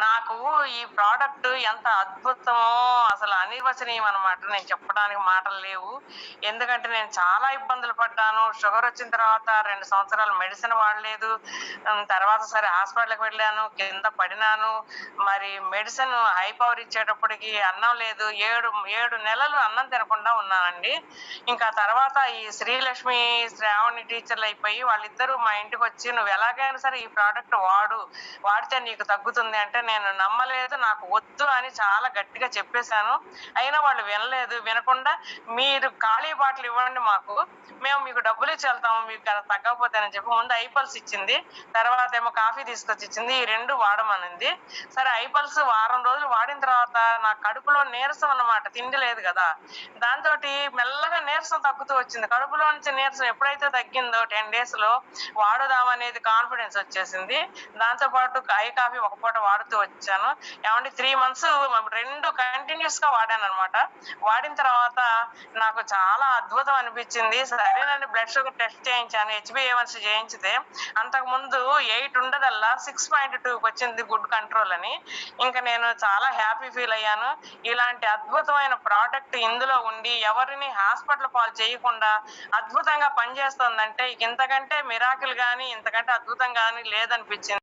నాకు ఈ ప్రోడక్ట్ ఎంత అద్భుతమో అసలు అనిర్వచనీయం అనమాట. నేను చెప్పడానికి మాటలు లేవు. ఎందుకంటే నేను చాలా ఇబ్బందులు పడ్డాను. షుగర్ వచ్చిన తర్వాత 2 సంవత్సరాలు మెడిసిన్ వాడలేదు. తర్వాత సరే హాస్పిటల్కి వెళ్ళాను, కింద పడినాను. మరి మెడిసిన్ హై పవర్ ఇచ్చేటప్పటికి అన్నం లేదు. 7 నెలలు అన్నం తినకుండా ఉన్నానండి. ఇంకా తర్వాత ఈ శ్రీలక్ష్మి, శ్రావణి టీచర్లు అయిపోయి వాళ్ళిద్దరూ మా ఇంటికి వచ్చి, నువ్వు ఎలాగైనా సరే ఈ ప్రోడక్ట్ వాడితే నీకు తగ్గుతుంది అంటే నేను నమ్మలేదు. నాకు వద్దు అని చాలా గట్టిగా చెప్పేశాను. అయినా వాళ్ళు వినకుండా మీరు ఖాళీ బాటిల్ ఇవ్వండి మాకు, మేము మీకు డబ్బులు ఇచ్చి వెళ్తాము మీకు తగ్గకపోతేనని చెప్పి ముందు ఐపల్స్ ఇచ్చింది. తర్వాత ఏమో కాఫీ తీసుకొచ్చి ఇచ్చింది. ఈ 2 వాడమనింది. సరే ఐపల్స్ వారం రోజులు వాడిన తర్వాత నా కడుపులో నీరసం అన్నమాట, తిండి లేదు కదా. దాంతో మెల్లగా నీరసం తగ్గుతూ వచ్చింది. కడుపులో నుంచి నీరసం ఎప్పుడైతే తగ్గిందో 10 days లో వాడుదామనేది కాన్ఫిడెన్స్ వచ్చేసింది. దాంతో పాటు కాఫీ ఒక పూట వాడుతూ వచ్చాను. ఏమంటే 3 months 2 కంటిన్యూస్ గా వాడాను అనమాట. వాడిన తర్వాత నాకు చాలా అద్భుతం అనిపించింది. సరేనండి, బ్లడ్ షుగర్ టెస్ట్ చేయించాను. HbA1c చేయించితే అంతకు ముందు 8 ఉండదల్లా 6.2 వచ్చింది, గుడ్ కంట్రోల్ అని. ఇంకా నేను చాలా హ్యాపీ ఫీల్ అయ్యాను. ఇలాంటి అద్భుతమైన ప్రోడక్ట్ ఇందులో ఉండి ఎవరిని హాస్పిటల్ పాలు చేయకుండా అద్భుతంగా పనిచేస్తుందంటే ఇంతకంటే మిరాకిల్ గానీ ఇంతకంటే అద్భుతం గానీ లేదనిపించింది.